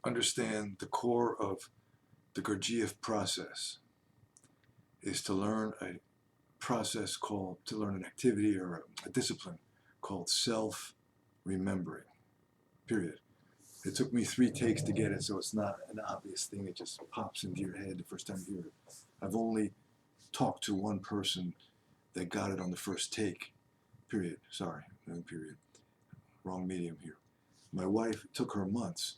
understand the core of the Gurdjieff process is to learn a process called, to learn an activity or a discipline called self-remembering, period. It took me 3 takes to get it, so it's not an obvious thing that just pops into your head the first time you hear it. I've only talked to one person that got it on the first take, period. Sorry, no period. Wrong medium here. My wife, it took her months.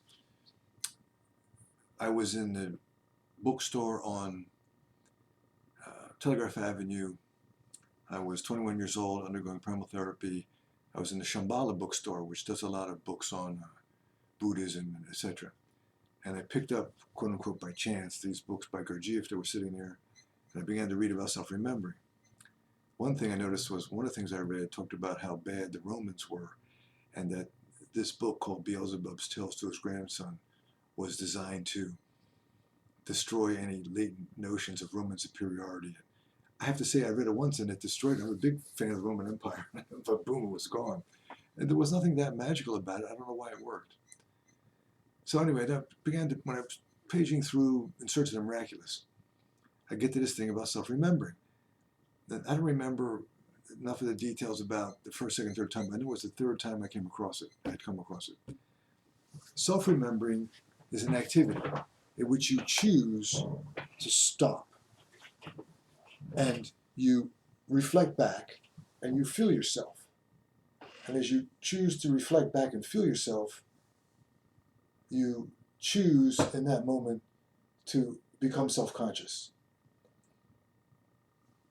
I was in the bookstore on Telegraph Avenue. I was 21 years old, undergoing primal therapy. I was in the Shambhala bookstore, which does a lot of books on Buddhism, etc. And I picked up, quote unquote, by chance, these books by Gurdjieff that were sitting there, and I began to read about self-remembering. One thing I noticed was one of the things I read talked about how bad the Romans were, and that this book called Beelzebub's Tales to His Grandson was designed to destroy any latent notions of Roman superiority. I have to say, I read it once and it destroyed it. I'm a big fan of the Roman Empire, but boom, it was gone. And there was nothing that magical about it. I don't know why it worked. So anyway, that began to, when I was paging through In Search of the Miraculous, I get to this thing about self-remembering. I don't remember enough of the details about the first, second, third time. I knew it was the third time I came across it. I had come across it. Self-remembering is an activity in which you choose to stop and you reflect back and you feel yourself. And as you choose to reflect back and feel yourself, you choose in that moment to become self-conscious.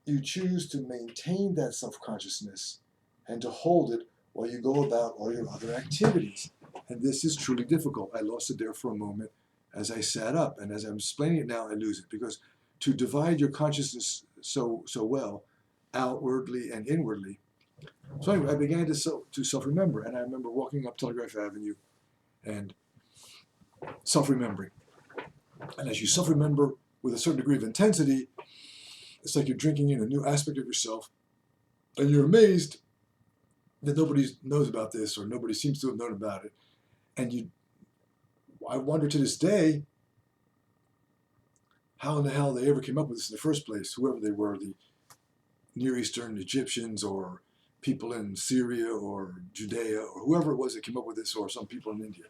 You choose to maintain that self-consciousness and to hold it while you go about all your other activities. And this is truly difficult. I lost it there for a moment as I sat up. And as I'm explaining it now, I lose it. Because to divide your consciousness so well, outwardly and inwardly. So anyway, I began to self-remember. And I remember walking up Telegraph Avenue and self-remembering. And as you self-remember with a certain degree of intensity, it's like you're drinking in a new aspect of yourself, and you're amazed that nobody knows about this or nobody seems to have known about it. And I wonder to this day how in the hell they ever came up with this in the first place, whoever they were, the Near Eastern Egyptians or people in Syria or Judea or whoever it was that came up with this, or some people in India.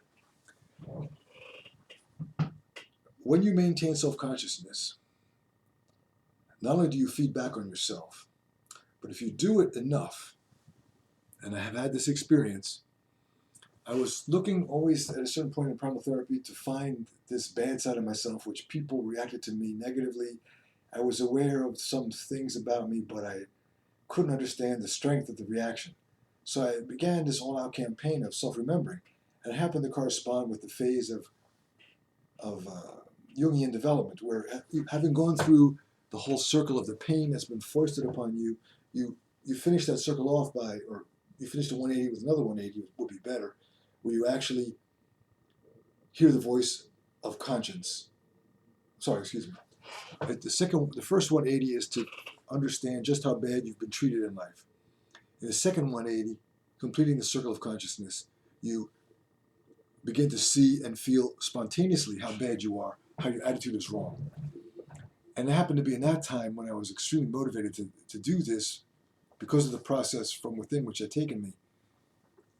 When you maintain self-consciousness, not only do you feed back on yourself, but if you do it enough, and I have had this experience, I was looking always at a certain point in primal therapy to find this bad side of myself, which people reacted to me negatively. I was aware of some things about me, but I couldn't understand the strength of the reaction. So I began this all-out campaign of self-remembering, and it happened to correspond with the phase of Jungian development, where having gone through the whole circle of the pain that's been foisted upon you, you finish that circle off by, or you finish the 180 with another 180 would be better, where you actually hear the voice of conscience. Sorry, excuse me. The first 180 is to understand just how bad you've been treated in life. In the second 180, completing the circle of consciousness, you begin to see and feel spontaneously how bad you are, how your attitude is wrong. And it happened to be in that time when I was extremely motivated to do this, because of the process from within which had taken me.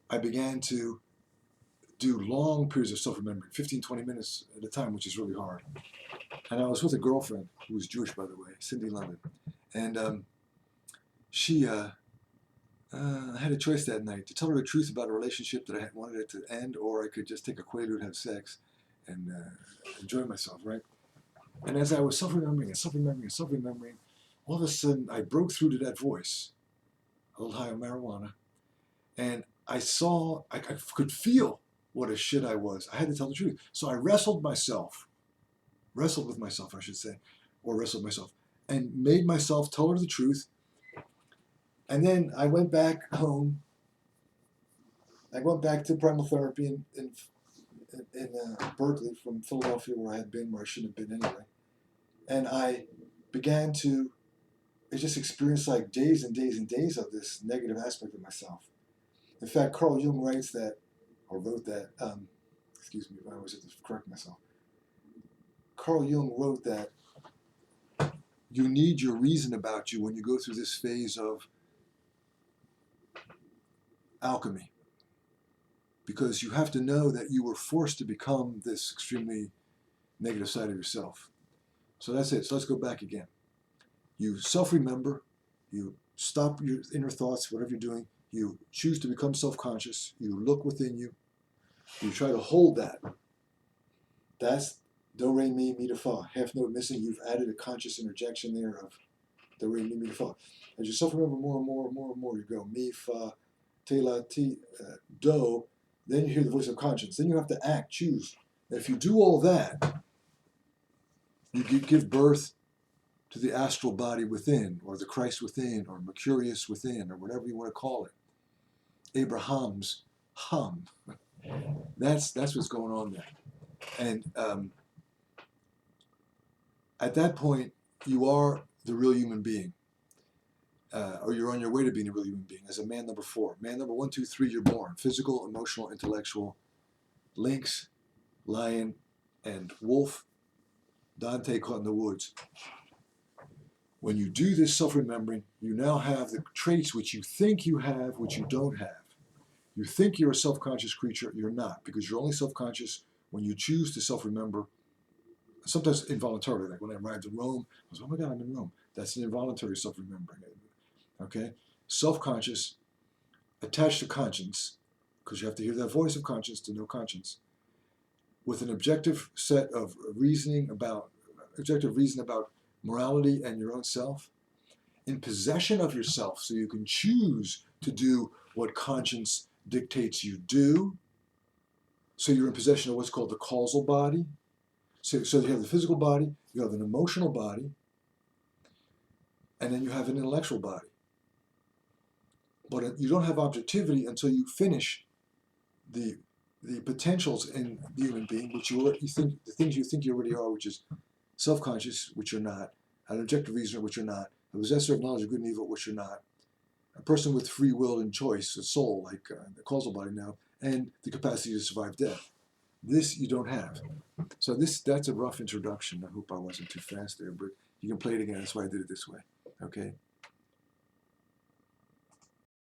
I began to do long periods of self-remembering, 15, 20 minutes at a time, which is really hard. And I was with a girlfriend who was Jewish, by the way, Cindy London. And she had a choice that night to tell her the truth about a relationship that I had wanted it to end, or I could just take a Quaalude, have sex, and enjoy myself, right? And as I was self-remembering and self-remembering and self-remembering, all of a sudden I broke through to that voice, a little high on marijuana, and I could feel what a shit I was. I had to tell the truth. So I wrestled with myself, I should say, or wrestled myself, and made myself tell her the truth. And then I went back home. I went back to primal therapy in Berkeley from Philadelphia, where I had been, where I shouldn't have been anyway. And I began to just experience like days and days and days of this negative aspect of myself. In fact, Carl Jung wrote that excuse me, I always have to correct myself. Carl Jung wrote that you need your reason about you when you go through this phase of alchemy, because you have to know that you were forced to become this extremely negative side of yourself. So that's it. So let's go back again. You self-remember, you stop your inner thoughts, whatever you're doing, you choose to become self-conscious, you look within you, you try to hold that. That's do, re, mi, mi, fa. Half note missing, you've added a conscious interjection there of do, re, mi, fa. As you self-remember more and more and more and more, you go mi, fa, te, la, ti, do, then you hear the voice of conscience. Then you have to act, choose. And if you do all that, you give birth to the astral body within, or the Christ within, or Mercurius within, or whatever you want to call it. Abraham's hum. That's what's going on there. And at that point, you are the real human being, or you're on your way to being a real human being as a man number 4. Man number 1, 2, 3, you're born. Physical, emotional, intellectual, lynx, lion, and wolf, Dante caught in the woods. When you do this self-remembering, you now have the traits which you think you have, which you don't have. You think you're a self-conscious creature, you're not, because you're only self-conscious when you choose to self-remember, sometimes involuntarily. Like when I arrived in Rome, I was, oh my God, I'm in Rome. That's an involuntary self-remembering. Okay? Self-conscious, attached to conscience, because you have to hear that voice of conscience to know conscience, with an objective set of reason about morality and your own self, in possession of yourself, so you can choose to do what conscience dictates you do. So you're in possession of what's called the causal body. So you have the physical body, you have an emotional body, and then you have an intellectual body. But you don't have objectivity until you finish the potentials in the human being, which the things you think you already are, which is self-conscious, which you're not, an objective reasoner, which you're not, a possessor of knowledge of good and evil, which you're not, a person with free will and choice, a soul, like the causal body now, and the capacity to survive death. This you don't have. So that's a rough introduction. I hope I wasn't too fast there, but you can play it again. That's why I did it this way. Okay?